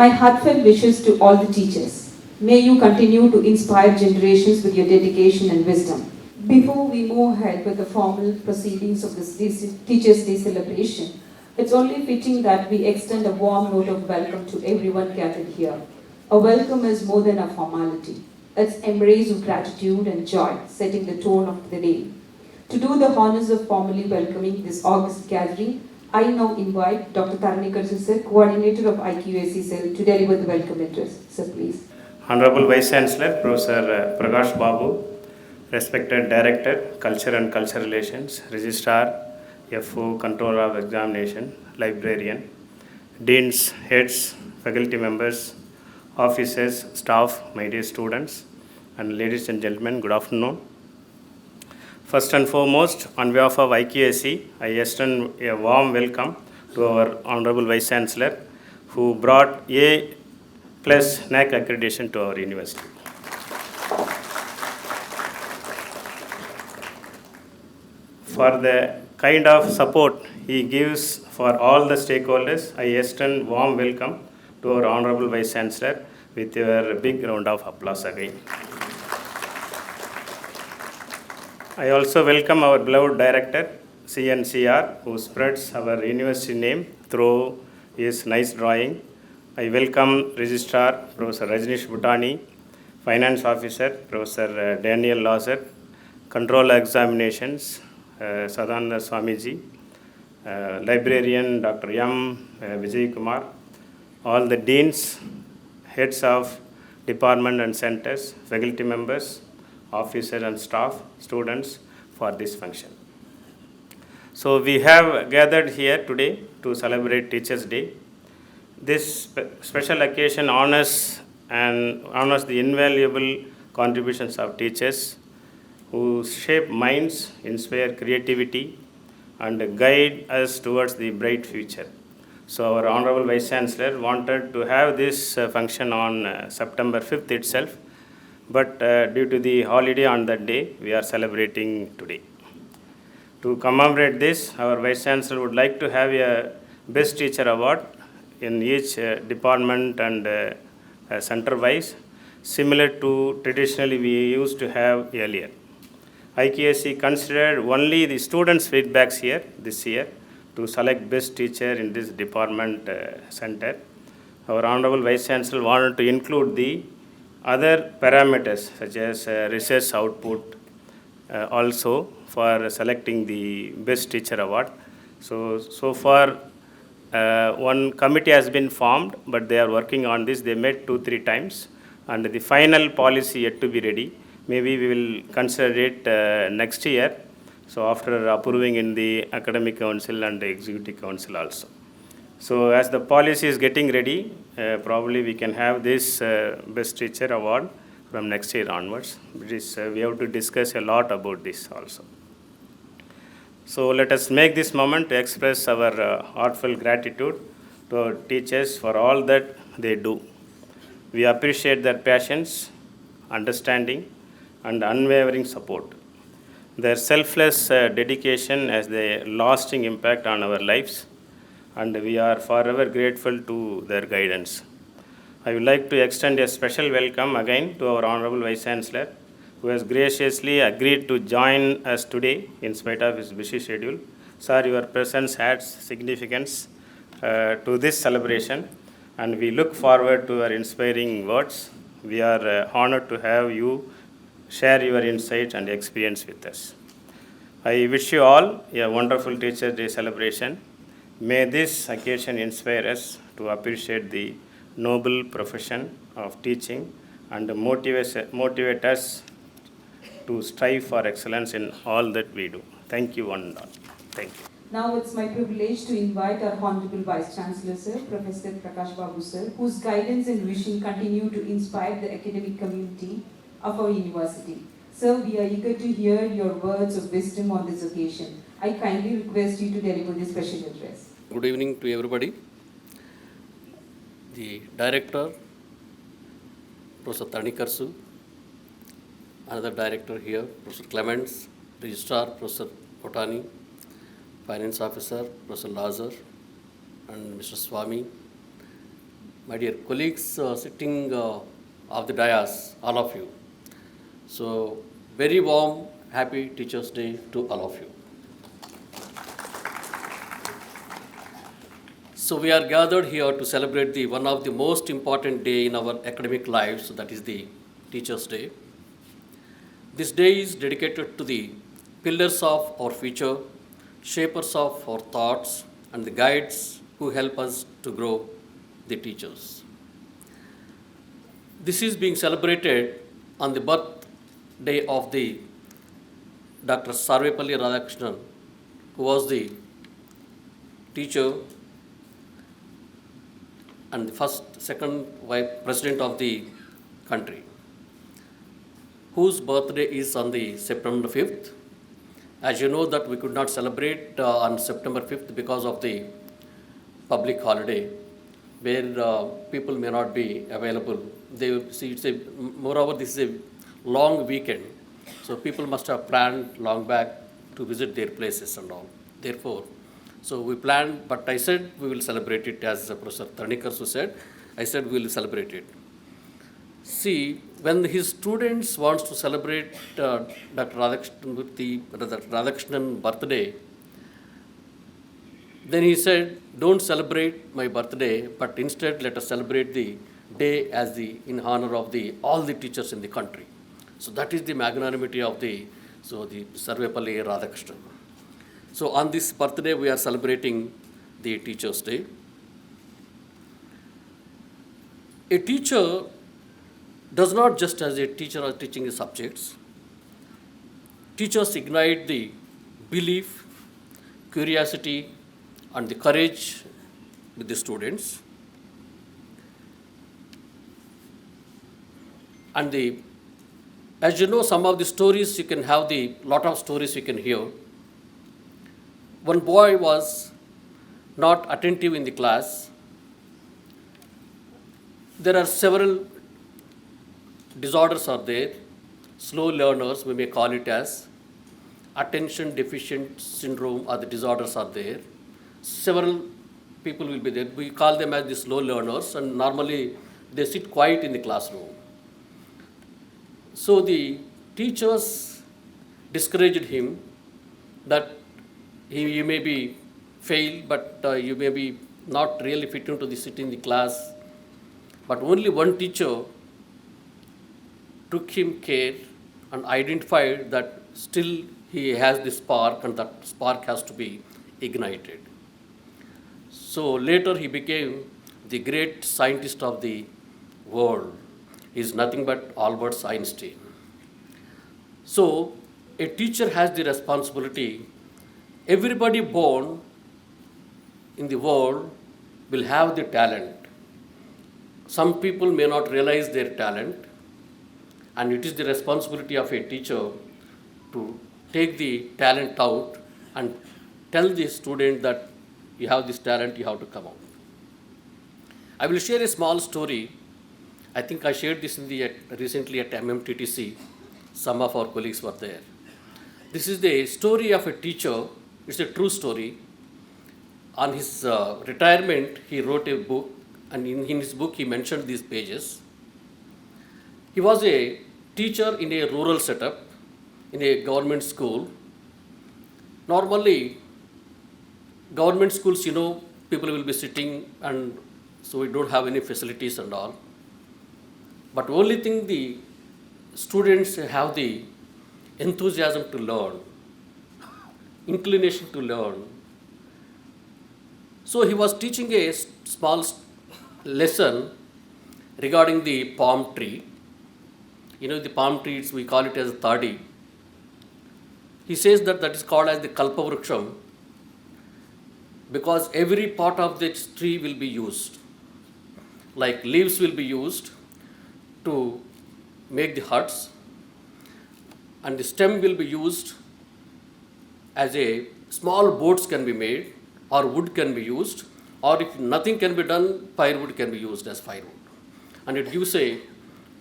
My heartfelt wishes to all the teachers. May you continue to inspire generations with your dedication and wisdom. Before we move ahead with the formal proceedings of this Teachers' Day celebration, it's only fitting that we extend a warm note of welcome to everyone gathered here. A welcome is more than a formality. It's embrace of gratitude and joy, setting the tone of the day. To do the honors of formally welcoming this August gathering, I now invite Dr. Tarnikar sir, Coordinator of IQAC Cell, to deliver the welcome address. Sir, please. Honorable Vice Chancellor, Professor Prakash Babu, respected Director, Culture and Cultural Relations, Registrar, FO, Controller of Examination, Librarian, Deans, Heads, Faculty Members, Officers, Staff, my dear students, and ladies and gentlemen, good afternoon. First and foremost, on behalf of IQAC, I extend a warm welcome to our Honorable Vice Chancellor, who brought A+ NAC accreditation to our university. For the kind of support he gives for all the stakeholders, I extend warm welcome to our Honorable Vice Chancellor with your big round of applause again. I also welcome our beloved Director, CNCR, who spreads our university name through his nice drawing. I welcome Registrar, Professor Rajnish Bhutani, Finance Officer, Professor Daniel Lazar, Controller Examinations, Sadananda Swamiji, Librarian Dr. M. Vijay Kumar, all the Deans, Heads of Department and Centers, Faculty Members, Officers and Staff, students for this function. So we have gathered here today to celebrate Teachers' Day. This special occasion honors the invaluable contributions of teachers who shape minds, inspire creativity, and guide us towards the bright future. So our Honorable Vice Chancellor wanted to have this function on September 5th itself, but due to the holiday on that day, we are celebrating today. To commemorate this, our Vice Chancellor would like to have a Best Teacher Award in each department and center-wise, similar to traditionally we used to have earlier. IQAC considered only the students' feedbacks here this year to select best teacher in this department center. Our Honorable Vice Chancellor wanted to include the other parameters such as research output also for selecting the best teacher award. So far one committee has been formed, but they are working on this. They met 2-3 times, and the final policy yet to be ready. Maybe we will consider it next year. So after approving in the academic council and the executive council also. So as the policy is getting ready, probably we can have this best teacher award from next year onwards. We have to discuss a lot about this also. So let us make this moment to express our heartfelt gratitude to our teachers for all that they do. We appreciate their passions, understanding, and unwavering support. Their selfless dedication has a lasting impact on our lives, and we are forever grateful to their guidance. I would like to extend a special welcome again to our Honorable Vice Chancellor, who has graciously agreed to join us today in spite of his busy schedule. Sir, your presence adds significance to this celebration, and we look forward to your inspiring words. We are honored to have you share your insights and experience with us. I wish you all a wonderful Teachers' Day celebration. May this occasion inspire us to appreciate the noble profession of teaching and motivate us to strive for excellence in all that we do. Thank you one and all. Thank you. Now it's my privilege to invite our Honorable Vice Chancellor, Sir, Professor Prakash Babu, Sir, whose guidance and vision continue to inspire the academic community of our university. Sir, we are eager to hear your words of wisdom on this occasion. I kindly request you to deliver this special address. Good evening to everybody. The Director, Professor Tarnikar, another Director here, Professor Clements, Registrar, Professor Potani, Finance Officer, Professor Lazar, and Mr. Swami, my dear colleagues sitting of the dais, all of you. So, very warm, happy Teachers' Day to all of you. So, we are gathered here to celebrate the one of the most important day in our academic lives, that is the Teachers' Day. This day is dedicated to the pillars of our future, shapers of our thoughts, and the guides who help us to grow, the teachers. This is being celebrated on the birthday of the Dr. Sarvepalli Radhakrishnan, who was the teacher and the second vice president of the country, whose birthday is on the September 5th. As you know that we could not celebrate on September 5th because of the public holiday, where people may not be available. They see moreover this is a long weekend, so people must have planned long back to visit their places and all. Therefore, so we planned, but I said we will celebrate it, as Professor Tarnikar said. I said we will celebrate it. See, when his students wants to celebrate Dr. Radhakrishnan birthday, then he said, don't celebrate my birthday, but instead let us celebrate the day as in honor of all the teachers in the country. So that is the magnanimity of the Sarvepalli Radhakrishnan. So on this birthday, we are celebrating the Teachers' Day. A teacher does not just as a teacher or teaching the subjects. Teachers ignite the belief, curiosity, and the courage with the students. And as you know, some of the stories you can have lot of stories you can hear. One boy was not attentive in the class. There are several disorders are there, slow learners, we may call it as attention deficient syndrome, or the disorders are there. Several people will be there. We call them as the slow learners, and normally they sit quiet in the classroom. So the teachers discouraged him that you may be fail, but you may be not really fit into the sit in the class. But only one teacher took him care and identified that still he has the spark, and that spark has to be ignited. So later he became the great scientist of the world. He is nothing but Albert Einstein. So a teacher has the responsibility. Everybody born in the world will have the talent. Some people may not realize their talent, and it is the responsibility of a teacher to take the talent out and tell the student that you have this talent, you have to come out. I will share a small story. I think I shared this recently at MMTTC. Some of our colleagues were there. This is the story of a teacher. It's a true story. On his retirement, he wrote a book, and in his book he mentioned these pages. He was a teacher in a rural setup, in a government school. Normally, government schools, people will be sitting, and so we don't have any facilities and all. But only thing, the students have the enthusiasm to learn, inclination to learn. So he was teaching a small lesson regarding the palm tree. The palm trees, we call it as tadi. He says that is called as the kalpavruksham because every part of this tree will be used. Like leaves will be used to make the huts, and the stem will be used as a small boats can be made, or wood can be used, or if nothing can be done, firewood can be used as firewood. And it gives a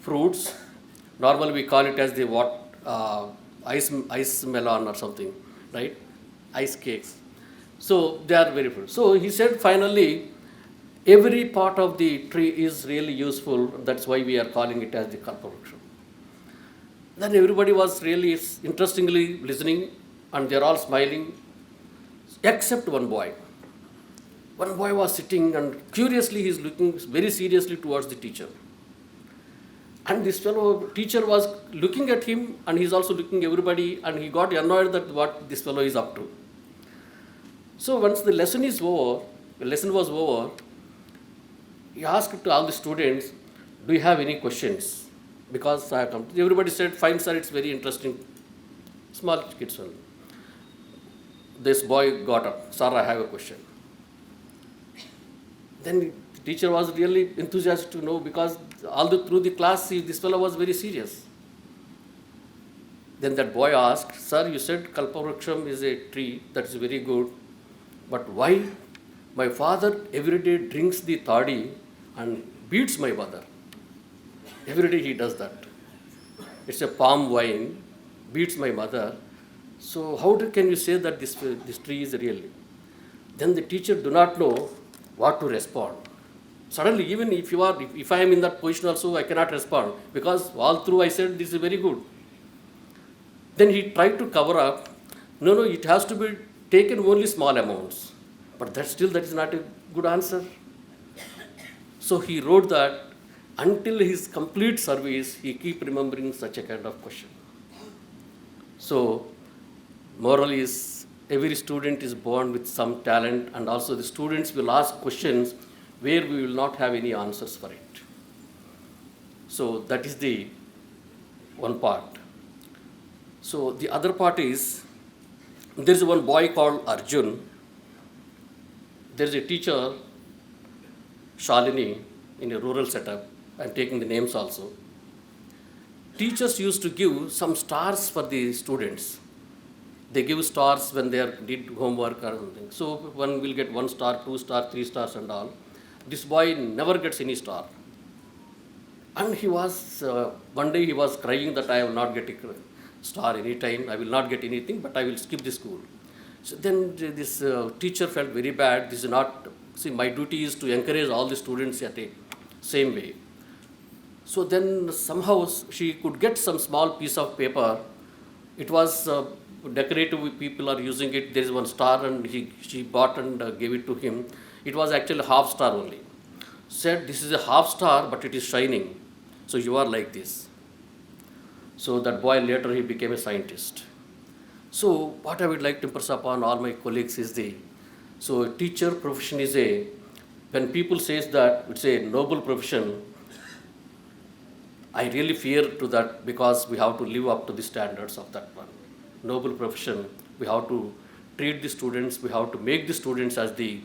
fruits. Normally we call it as the ice melon or something, right? Ice cakes. So they are very fruit. So he said finally Every part of the tree is really useful. That's why we are calling it as the Kalpavruksha. Then everybody was really interestingly listening, and they're all smiling, except one boy. One boy was sitting, and curiously he's looking very seriously towards the teacher. And this fellow teacher was looking at him, and he's also looking at everybody, and he got annoyed that what this fellow is up to. So once the lesson was over, he asked to all the students, do you have any questions? Because everybody said, fine sir, it's very interesting. Small kids only. This boy got up, sir, I have a question. Then the teacher was really enthusiastic to know, because through the class, this fellow was very serious. Then that boy asked, sir, you said Kalpavraksham is a tree, that is very good. But why my father every day drinks the toddy and beats my mother? Every day he does that. It's a palm wine, beats my mother. So how can you say that this tree is real? Then the teacher do not know what to respond. Suddenly, even if I am in that position also, I cannot respond, because all through I said this is very good. Then he tried to cover up. No, it has to be taken only small amounts. But that is not a good answer. So he wrote that until his complete service, he keep remembering such a kind of question. So moral is, every student is born with some talent, and also the students will ask questions where we will not have any answers for it. So that is the one part. So the other part is, there is one boy called Arjun. There is a teacher, Shalini, in a rural setup. I'm taking the names also. Teachers used to give some stars for the students. They give stars when they did homework or something. So one will get 1 star, 2 star, 3 stars and all. This boy never gets any star. And he was, one day he was crying that I will not get a star any time, I will not get anything, but I will skip the school. So then this teacher felt very bad. This is not, my duty is to encourage all the students at a same way. So then somehow she could get some small piece of paper. It was decorative, people are using it. There is 1 star, and she bought and gave it to him. It was actually half star only. Said, this is a half star, but it is shining. So you are like this. So that boy later he became a scientist. So what I would like to impress upon all my colleagues is so teacher profession is when people says that it's a noble profession, I really fear to that, because we have to live up to the standards of that one. Noble profession, we have to treat the students, we have to make the students as the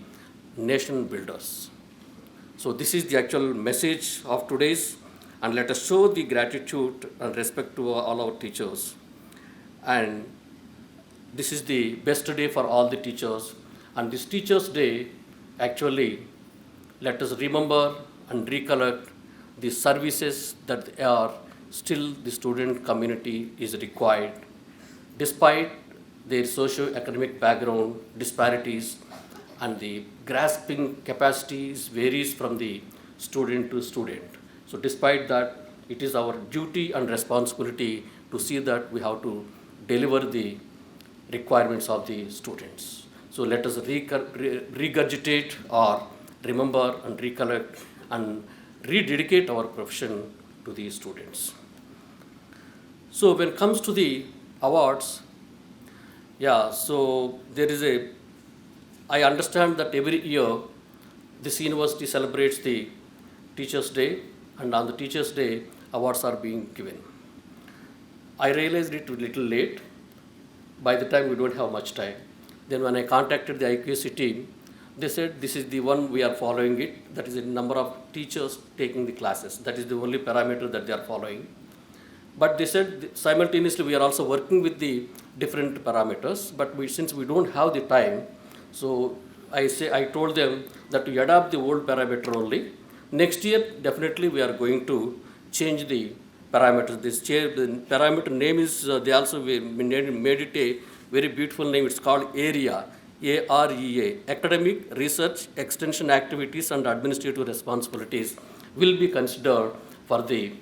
nation builders. So this is the actual message of today's, and let us show the gratitude and respect to all our teachers. And this is the best day for all the teachers. And this Teachers' Day, actually, let us remember and recollect the services that are still the student community is required. Despite their socio-economic background disparities, and the grasping capacities varies from the student to student. So despite that, it is our duty and responsibility to see that we have to deliver the requirements of the students. So let us regurgitate or remember and recollect and rededicate our profession to the students. So when it comes to the awards, so there is I understand that every year this university celebrates the Teachers' Day, and on the Teachers' Day, awards are being given. I realized it a little late. By the time we don't have much time. Then when I contacted the IQAC team, they said this is the one we are following it. That is the number of teachers taking the classes. That is the only parameter that they are following. But they said simultaneously we are also working with the different parameters. But since we don't have the time, so I told them that we adopt the old parameter only. Next year, definitely we are going to change the parameters. The parameter name is, they also made it a very beautiful name. It's called area. AREA, Academic, Research, Extension Activities and Administrative Responsibilities, will be considered for the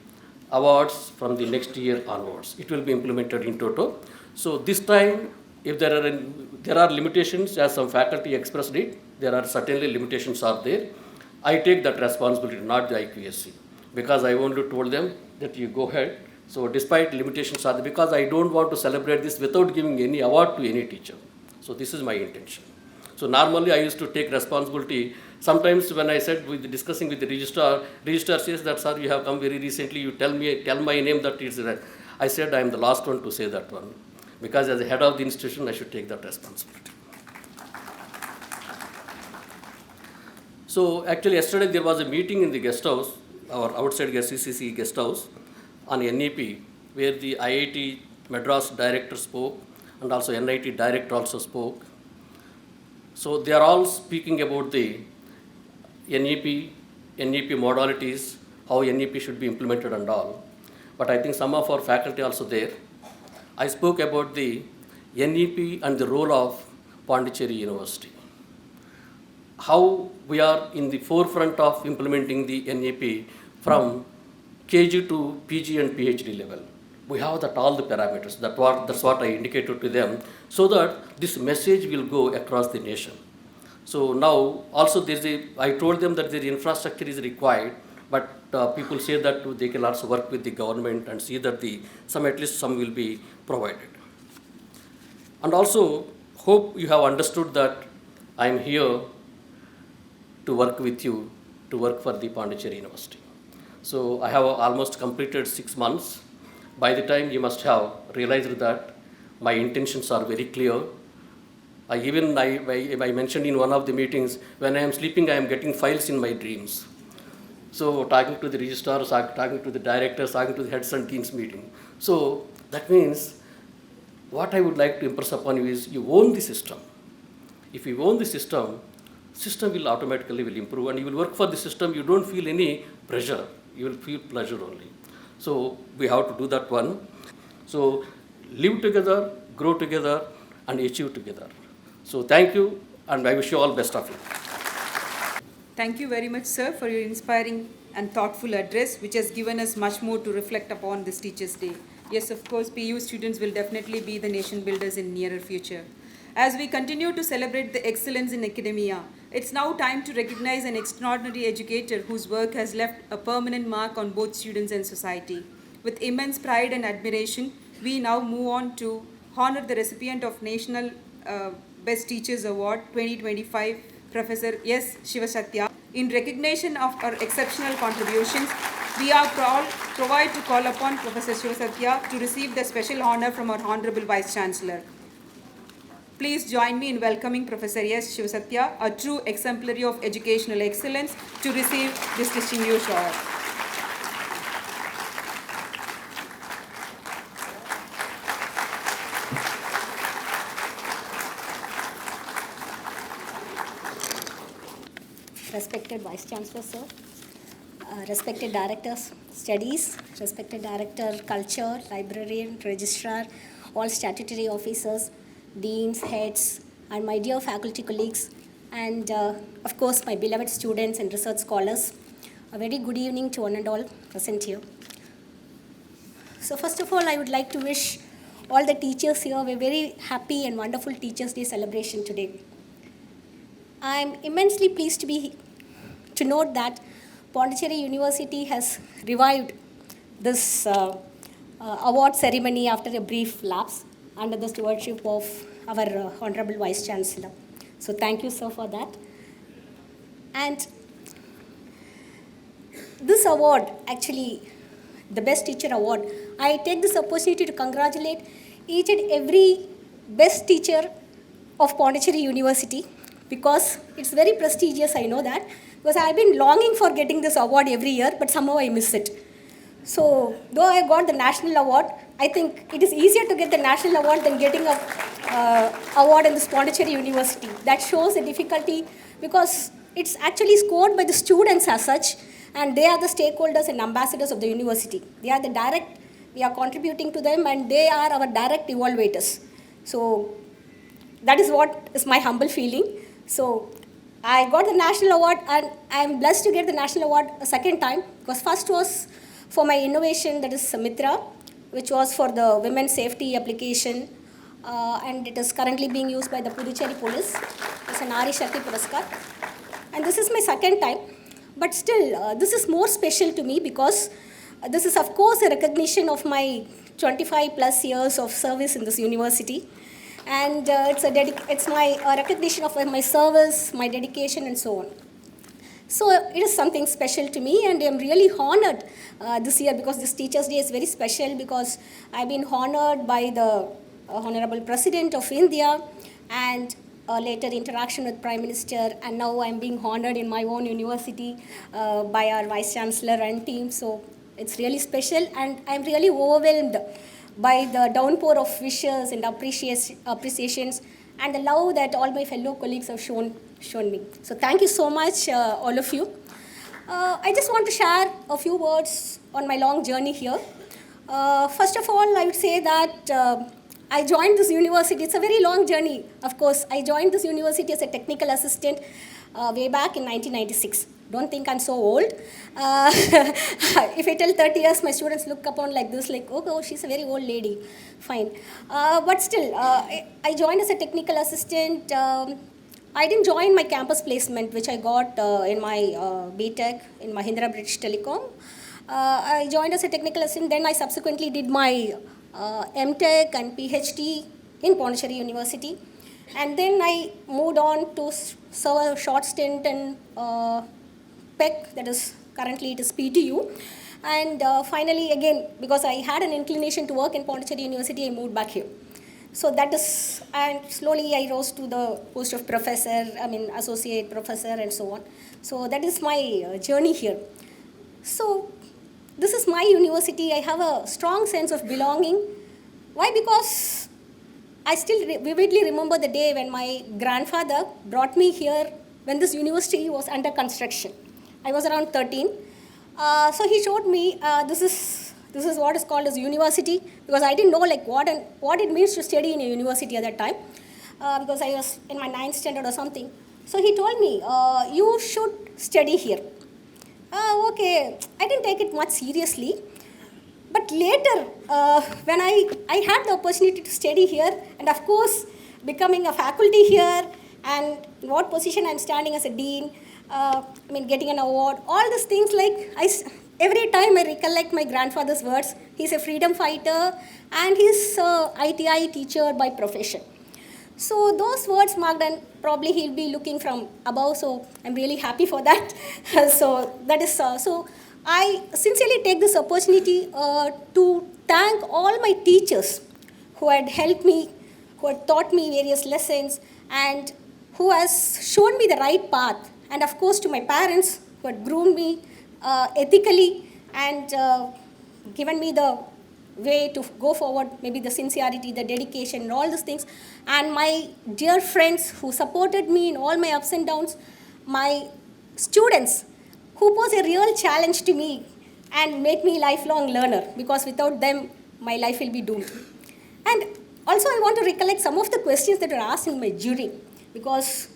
awards from the next year onwards. It will be implemented in toto. So this time, if there are limitations, as some faculty expressed it, there are certainly limitations are there. I take that responsibility, not the IQSC, because I only told them that you go ahead. So despite limitations are there, because I don't want to celebrate this without giving any award to any teacher. So this is my intention. So normally I used to take responsibility. Sometimes when I said discussing with the registrar says that, sir, you have come very recently, you tell my name that it's right. I said I am the last one to say that one, because as a head of the institution, I should take that responsibility. So actually yesterday there was a meeting in the guest house, our outside CCC guest house, on NEP, where the IIT Madras director spoke and also NIT director also spoke. So they are all speaking about the NEP modalities, how NEP should be implemented and all. But I think some of our faculty also there. I spoke about the NEP and the role of Pondicherry University. How we are in the forefront of implementing the NEP from KG to PG and PhD level. We have that all the parameters. That's what I indicated to them, so that this message will go across the nation. So now also I told them that the infrastructure is required, but people say that they can also work with the government and see that at least some will be provided. And also hope you have understood that I am here to work with you, to work for the Pondicherry University. So I have almost completed 6 months. By the time you must have realized that my intentions are very clear. I mentioned in one of the meetings, when I am sleeping, I am getting files in my dreams. So talking to the registrars, talking to the directors, talking to the heads and deans meeting. So that means what I would like to impress upon you is you own the system. If you own the system will automatically improve, and you will work for the system. You don't feel any pressure. You will feel pleasure only. So we have to do that one. So live together, grow together, and achieve together. So thank you, and I wish you all best of luck. Thank you very much, sir, for your inspiring and thoughtful address, which has given us much more to reflect upon this Teachers' Day. Yes, of course, PU students will definitely be the nation builders in nearer future. As we continue to celebrate the excellence in academia, it's now time to recognize an extraordinary educator whose work has left a permanent mark on both students and society. With immense pride and admiration, we now move on to honor the recipient of National Best Teachers Award 2025, Professor S. Shivasatya. In recognition of our exceptional contributions, we are proud to call upon Professor Shivasatya to receive the special honor from our Honorable Vice Chancellor. Please join me in welcoming Professor S. Shivasatya, a true exemplary of educational excellence, to receive this distinguished award. Respected Vice Chancellor, sir, respected Directors, Studies, respected Director, Culture, Librarian, Registrar, all statutory officers, deans, heads, and my dear faculty colleagues, and of course my beloved students and research scholars. A very good evening to one and all present here. So first of all, I would like to wish all the teachers here a very happy and wonderful Teachers' Day celebration today. I am immensely pleased to note that Pondicherry University has revived this award ceremony after a brief lapse under the stewardship of our Honorable Vice Chancellor. So thank you, sir, for that. And this award, actually, the Best Teacher Award, I take this opportunity to congratulate each and every best teacher of Pondicherry University, because it's very prestigious, I know that, because I've been longing for getting this award every year, but somehow I miss it. So, though I got the national award, I think it is easier to get the national award than getting a award in this Pondicherry University. That shows the difficulty, because it's actually scored by the students as such, and they are the stakeholders and ambassadors of the university. We are contributing to them, and they are our direct evaluators. So, that is what is my humble feeling. So I got the national award, and I am blessed to get the national award a second time, because first was for my innovation, that is Samitra, which was for the women's safety application, and it is currently being used by the Pondicherry police. It's an Nari Shakti Puraskar. And this is my second time, but still, this is more special to me, because this is, of course, a recognition of my 25 plus years of service in this university. And it's my recognition of my service, my dedication, and so on. So it is something special to me, and I'm really honored this year, because this Teachers' Day is very special, because I've been honored by the Honorable President of India, and later interaction with Prime Minister, and now I'm being honored in my own university by our Vice Chancellor and team. So it's really special, and I'm really overwhelmed by the downpour of wishes and appreciations and the love that all my fellow colleagues have shown me. So thank you so much, all of you. I just want to share a few words on my long journey here. First of all, I would say that I joined this university. It's a very long journey, of course. I joined this university as a technical assistant way back in 1996. Don't think I'm so old. If I tell 30 years, my students look upon like this, like, oh, she's a very old lady. Fine. But still, I joined as a technical assistant. I didn't join my campus placement, which I got in my BTech in Mahindra British Telecom. I joined as a technical assistant. Then I subsequently did my MTech and PhD in Pondicherry University. And then I moved on to serve a short stint in PEC, that is currently it is PTU. And finally, again, because I had an inclination to work in Pondicherry University, I moved back here. So that is, and slowly I rose to the post of professor, associate professor, and so on. So that is my journey here. So this is my university. I have a strong sense of belonging. Why? Because I still vividly remember the day when my grandfather brought me here when this university was under construction. I was around 13. So he showed me this is what is called as university, because I didn't know like what it means to study in a university at that time, because I was in my 9th standard or something. So he told me, you should study here. Okay, I didn't take it much seriously. But later, when I had the opportunity to study here, and of course, becoming a faculty here, and in what position I'm standing as a dean, getting an award, all these things, like every time I recollect my grandfather's words. He's a freedom fighter, and he's a ITI teacher by profession. So those words marked, and probably he'll be looking from above, so I'm really happy for that. So that is so I sincerely take this opportunity to thank all my teachers who had helped me, who had taught me various lessons, and who has shown me the right path. And of course to my parents who had groomed me ethically and given me the way to go forward, maybe the sincerity, the dedication, and all these things. And my dear friends who supported me in all my ups and downs, my students who pose a real challenge to me and make me lifelong learner, because without them, my life will be doomed. And also I want to recollect some of the questions that were asked in my jury, because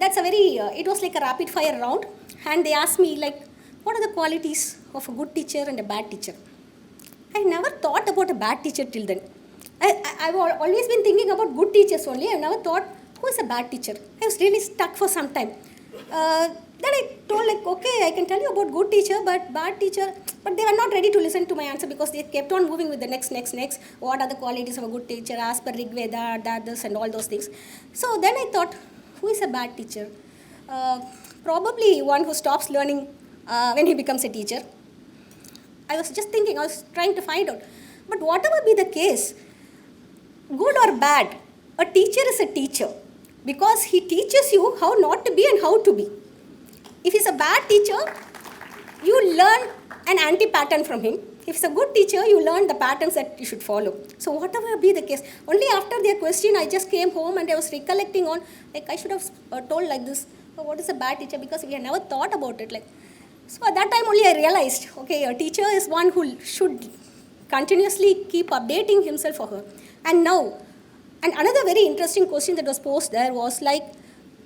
that's a very, it was like a rapid fire round, and they asked me like, what are the qualities of a good teacher and a bad teacher? I never thought about a bad teacher till then. I've always been thinking about good teachers only. I've never thought, who is a bad teacher? I was really stuck for some time. Then I told like, okay, I can tell you about good teacher, but bad teacher. But they were not ready to listen to my answer, because they kept on moving with the next. What are the qualities of a good teacher as per Rig Veda, Dadas, and all those things. So then I thought, who is a bad teacher? Probably one who stops learning when he becomes a teacher. I was just thinking, I was trying to find out. But whatever be the case, good or bad, a teacher is a teacher, because he teaches you how not to be and how to be. If he's a bad teacher, you learn an anti-pattern from him. If he's a good teacher, you learn the patterns that you should follow. So whatever be the case, only after their question, I just came home and I was recollecting on, like I should have told like this, oh, what is a bad teacher? Because we had never thought about it. So at that time only I realized, okay, a teacher is one who should continuously keep updating himself or her. And now, And another very interesting question that was posed there was like,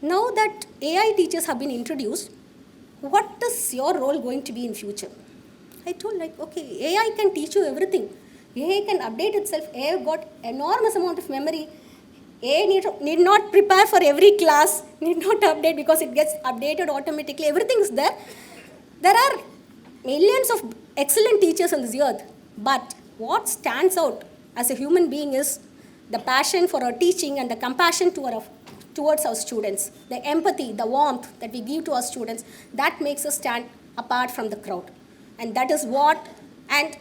now that AI teachers have been introduced, what is your role going to be in future? I told like, okay, AI can teach you everything. AI can update itself. AI got enormous amount of memory. AI need not prepare for every class, need not update because it gets updated automatically. Everything is there. There are millions of excellent teachers on this earth. But what stands out as a human being is the passion for our teaching and the compassion towards our students. The empathy, the warmth that we give to our students, that makes us stand apart from the crowd. And that is what, and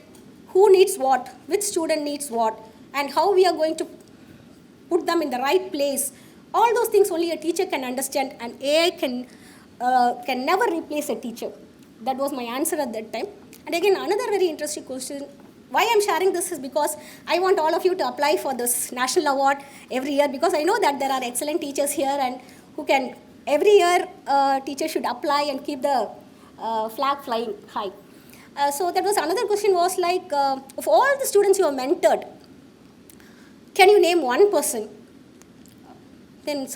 who needs what, which student needs what, and how we are going to put them in the right place. All those things only a teacher can understand, and AI can never replace a teacher. That was my answer at that time. And again, another very interesting question. Why I'm sharing this is because I want all of you to apply for this national award every year, because I know that there are excellent teachers here and who can, every year, teachers should apply and keep the flag flying high. So that was another question was like, of all the students you have mentored, can you name one person? Then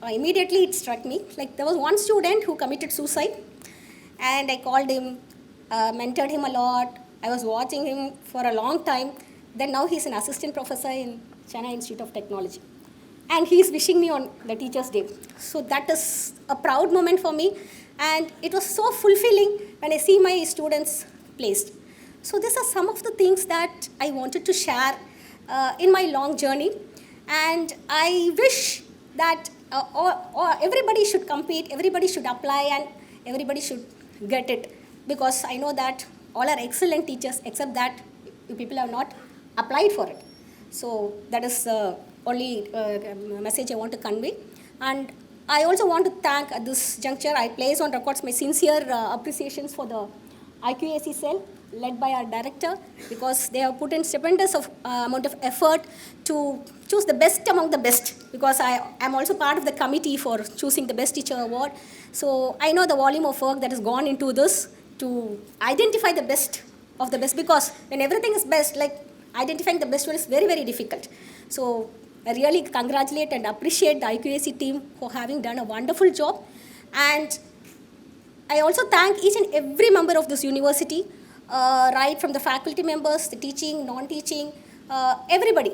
immediately it struck me, like there was one student who committed suicide, and I called him, mentored him a lot. I was watching him for a long time. Then now he's an assistant professor in Chennai Institute of Technology. And he's wishing me on the Teacher's Day. So that is a proud moment for me. And it was so fulfilling when I see my students placed. So these are some of the things that I wanted to share in my long journey. And I wish that everybody should compete, everybody should apply, and everybody should get it. Because I know that all are excellent teachers, except that you people have not applied for it. So that is the only message I want to convey. And I also want to thank at this juncture, I place on records my sincere appreciations for the IQAC cell led by our director, because they have put in stupendous amount of effort to choose the best among the best, because I am also part of the committee for choosing the best teacher award. So I know the volume of work that has gone into this to identify the best of the best, because when everything is best, like identifying the best one is very, very difficult. So I really congratulate and appreciate the IQAC team for having done a wonderful job. And I also thank each and every member of this university, right from the faculty members, the teaching, non-teaching, everybody,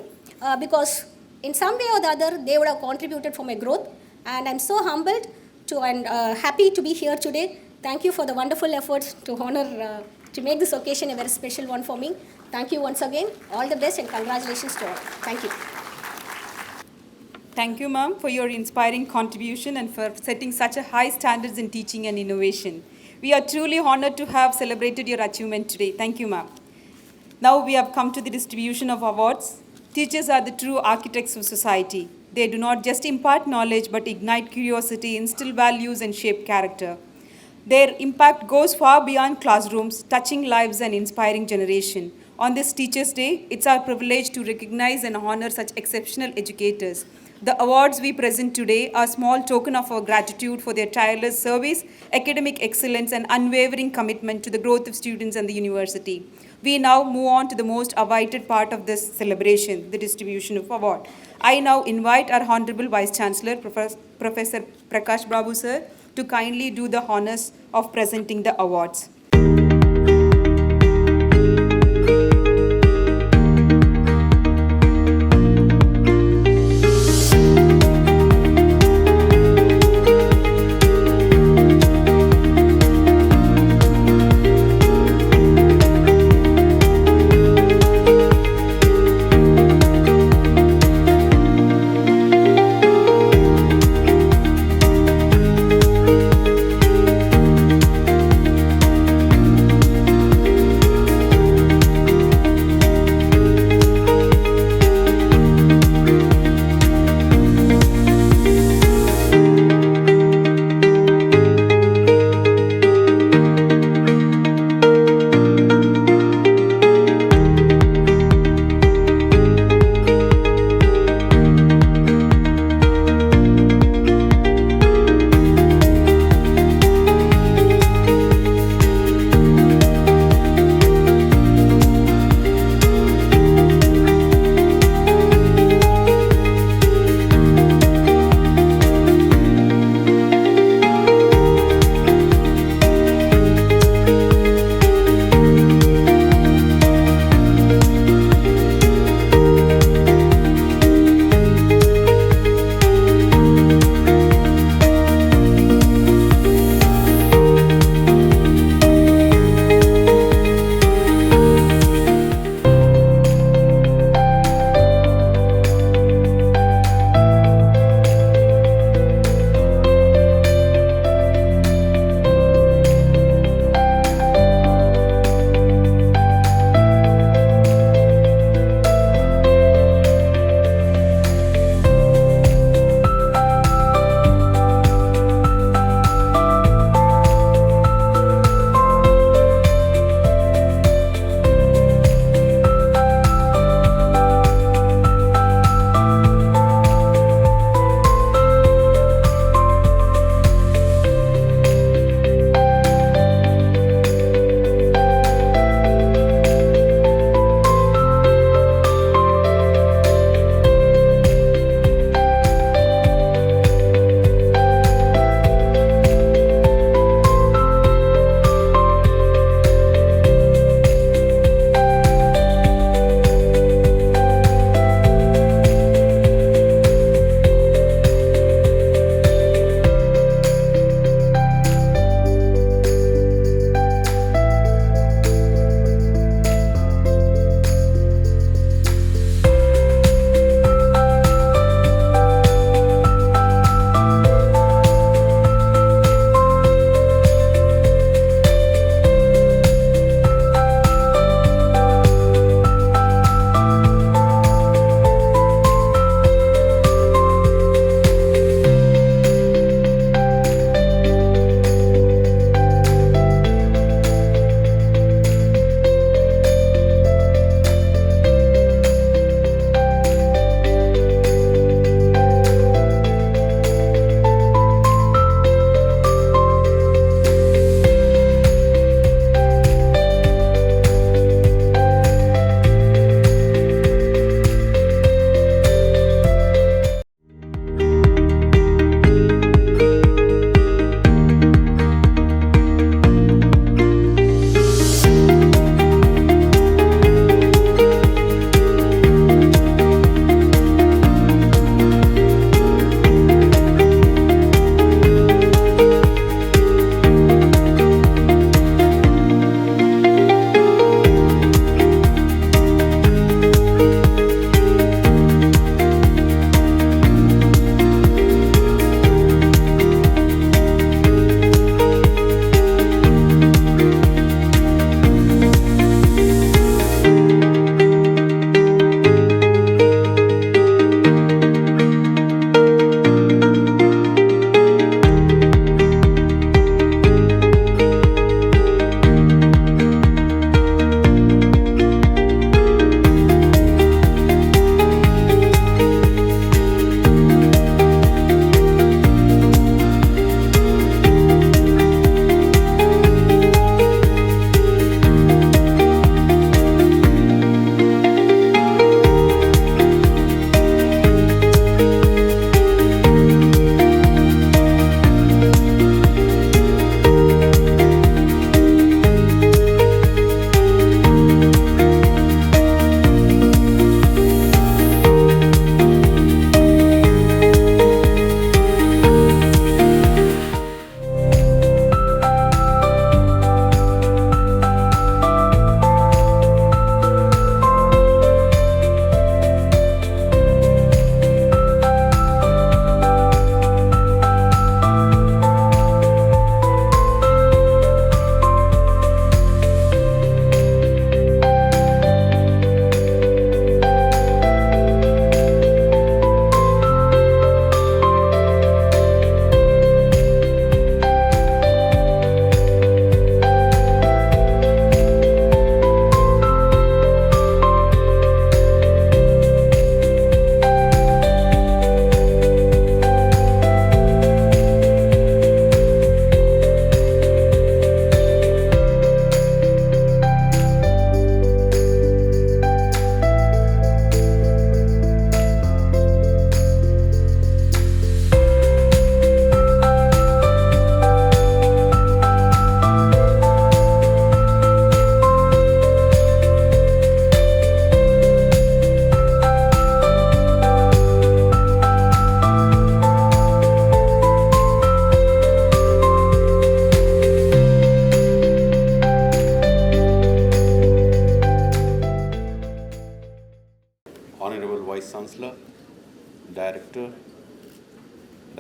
because in some way or the other, they would have contributed for my growth. And I'm so humbled and happy to be here today. Thank you for the wonderful efforts to honor, to make this occasion a very special one for me. Thank you once again. All the best and congratulations to all. Thank you. Thank you, ma'am, for your inspiring contribution and for setting such a high standards in teaching and innovation. We are truly honored to have celebrated your achievement today. Thank you, ma'am. Now we have come to the distribution of awards. Teachers are the true architects of society. They do not just impart knowledge, but ignite curiosity, instill values, and shape character. Their impact goes far beyond classrooms, touching lives and inspiring generation. On this Teachers' Day, it's our privilege to recognize and honor such exceptional educators. The awards we present today are a small token of our gratitude for their tireless service, academic excellence, and unwavering commitment to the growth of students and the university. We now move on to the most awaited part of this celebration, the distribution of award. I now invite our Honorable Vice Chancellor, Professor Prakash Babu sir, to kindly do the honors of presenting the awards.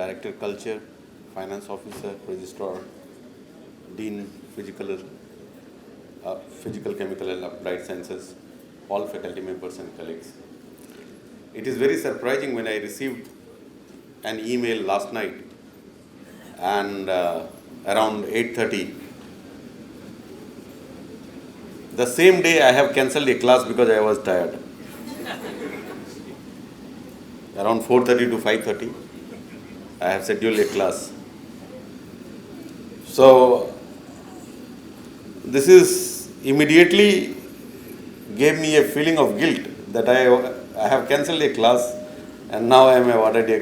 Director Culture, Finance Officer, Registrar, Dean Physical, Chemical and Applied Sciences, all faculty members and colleagues. It is very surprising when I received an email last night and around 8:30. The same day I have cancelled a class because I was tired. Around 4:30 to 5:30, I have scheduled a class. So this is immediately gave me a feeling of guilt that I have cancelled a class and now I am awarded a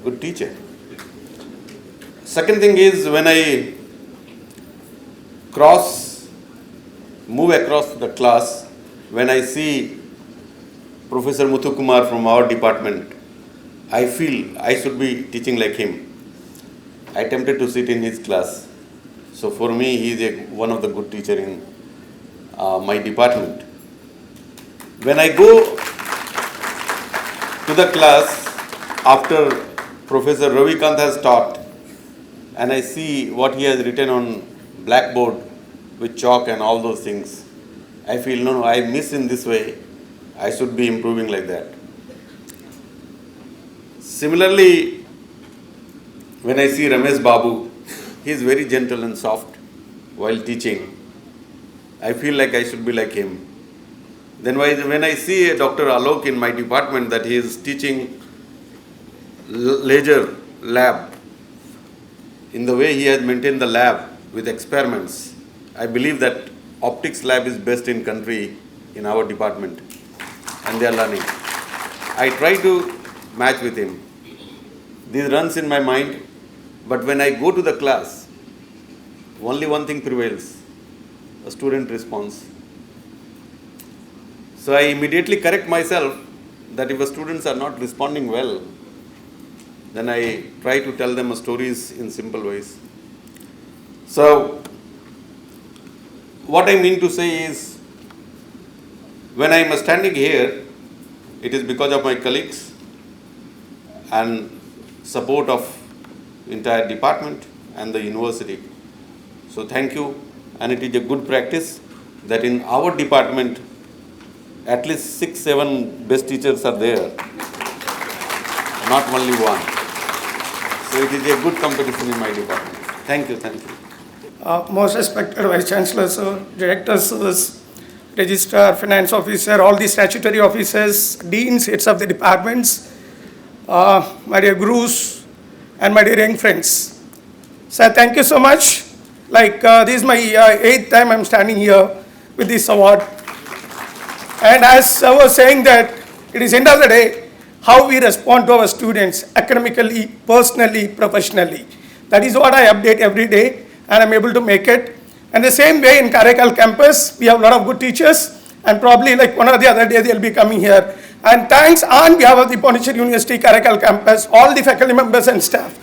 good teacher. Second thing is, when I move across the class, when I see Professor Muthukumar from our department, I feel I should be teaching like him. I attempted to sit in his class. So for me, he is one of the good teachers in my department. When I go to the class after Professor Ravikant has taught, and I see what he has written on blackboard with chalk and all those things, I feel, no, I miss in this way. I should be improving like that. Similarly, when I see Ramesh Babu, he is very gentle and soft while teaching. I feel like I should be like him. Then when I see Dr. Alok in my department, that he is teaching laser lab, in the way he has maintained the lab with experiments, I believe that optics lab is best in country in our department, and they are learning. I try to match with him. This runs in my mind, but when I go to the class, only one thing prevails: a student response. So I immediately correct myself that if the students are not responding well, then I try to tell them stories in simple ways. So what I mean to say is, when I am standing here, it is because of my colleagues and support of entire department and the university. So thank you, and it is a good practice that in our department at least 6-7 best teachers are there, not only one. So it is a good competition in my department. Thank you, thank you. Most respected Vice Chancellor, sir, Directors, sirs, Registrar, Finance Officer, all the statutory officers, Deans, heads of the departments, my dear Gurus, and my dear young friends. Sir, thank you so much. This is my 8th time I'm standing here with this award. And as I was saying, that it is end of the day how we respond to our students academically, personally, professionally. That is what I update every day, and I'm able to make it. And the same way in Karaikal campus, we have a lot of good teachers, and probably like one or the other day they'll be coming here. And thanks on behalf of the Pondicherry University Karaikal campus, all the faculty members and staff,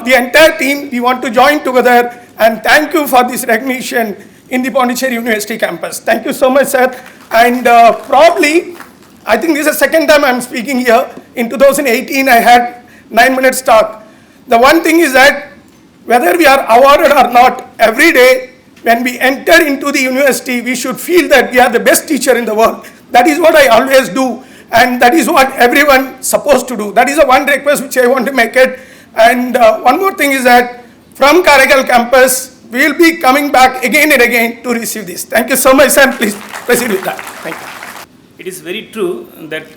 the entire team, we want to join together and thank you for this recognition in the Pondicherry University campus. Thank you so much, sir. And probably, I think this is the second time I'm speaking here. In 2018, I had 9 minutes talk. The one thing is that whether we are awarded or not, every day when we enter into the university, we should feel that we are the best teacher in the world. That is what I always do, and that is what everyone is supposed to do. That is the one request which I want to make it. And one more thing is that from Karaikal campus, we will be coming back again and again to receive this. Thank you so much, sir. Please proceed with that. Thank you. It is very true that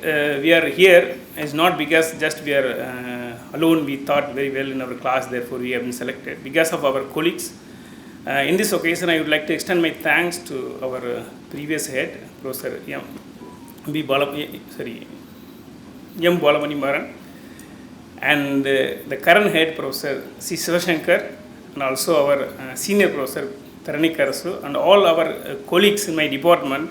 we are here is not because just we are alone. We thought very well in our class, therefore we have been selected. Because of our colleagues. In this occasion, I would like to extend my thanks to our previous head, Professor M. Balamani Maran, and the current head, Professor C. Sivashankar, and also our senior professor, Tarani Karasu, and all our colleagues in my department,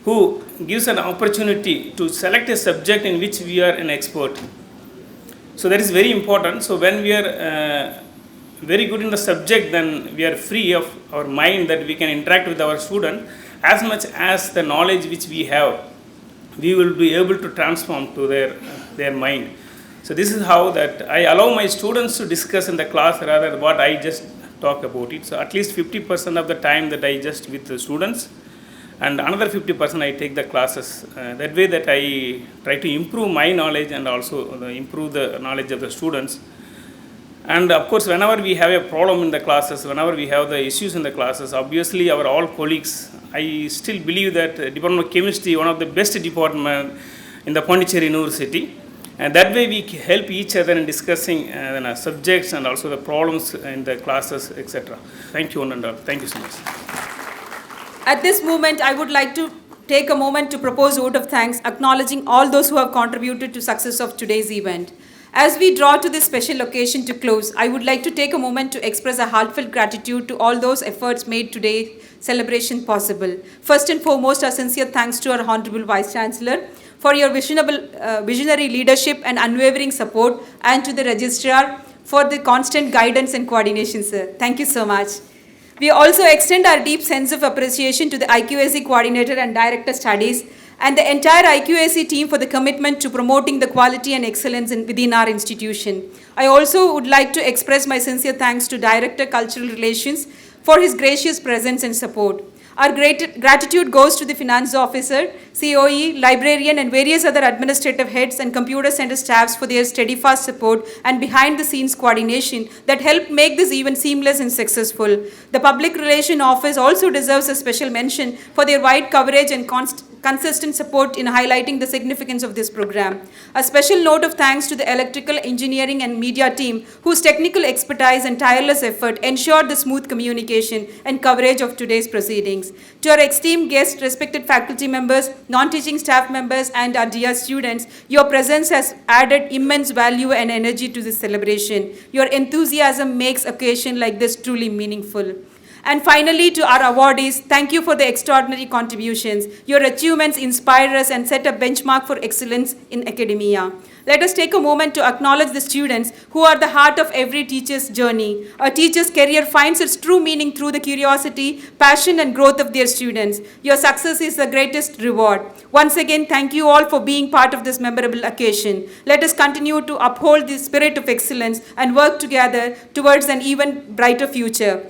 who gives an opportunity to select a subject in which we are an expert. So that is very important. So when we are very good in the subject, then we are free of our mind that we can interact with our student as much as the knowledge which we have, we will be able to transform to their mind. So this is how that I allow my students to discuss in the class rather than what I just talk about it. So at least 50% of the time that I just with the students, and another 50% I take the classes. That way that I try to improve my knowledge and also improve the knowledge of the students. And of course, whenever we have a problem in the classes, whenever we have the issues in the classes, obviously our all colleagues, I still believe that Department of Chemistry, one of the best department in the Pondicherry University, and that way we help each other in discussing subjects and also the problems in the classes, etc. Thank you one and all. Thank you so much. At this moment, I would like to take a moment to propose a vote of thanks, acknowledging all those who have contributed to success of today's event. As we draw to this special occasion to close, I would like to take a moment to express a heartfelt gratitude to all those efforts made today's celebration possible. First and foremost, our sincere thanks to our Honorable Vice Chancellor for your visionary leadership and unwavering support, and to the Registrar for the constant guidance and coordination, sir. Thank you so much. We also extend our deep sense of appreciation to the IQAC Coordinator and Director Studies and the entire IQAC team for the commitment to promoting the quality and excellence within our institution. I also would like to express my sincere thanks to Director Cultural Relations for his gracious presence and support. Our gratitude goes to the Finance Officer, COE, Librarian and various other administrative heads and computer center staffs for their steadfast support and behind the scenes coordination that helped make this event seamless and successful. The Public Relation Office also deserves a special mention for their wide coverage and consistent support in highlighting the significance of this program. A special note of thanks to the Electrical Engineering and Media team, whose technical expertise and tireless effort ensured the smooth communication and coverage of today's proceedings. To our esteemed guests, respected faculty members, non-teaching staff members, and our dear students, your presence has added immense value and energy to this celebration. Your enthusiasm makes occasion like this truly meaningful. And finally, to our awardees, thank you for the extraordinary contributions. Your achievements inspire us and set a benchmark for excellence in academia. Let us take a moment to acknowledge the students who are the heart of every teacher's journey. A teacher's career finds its true meaning through the curiosity, passion, and growth of their students. Your success is the greatest reward. Once again, thank you all for being part of this memorable occasion. Let us continue to uphold the spirit of excellence and work together towards an even brighter future.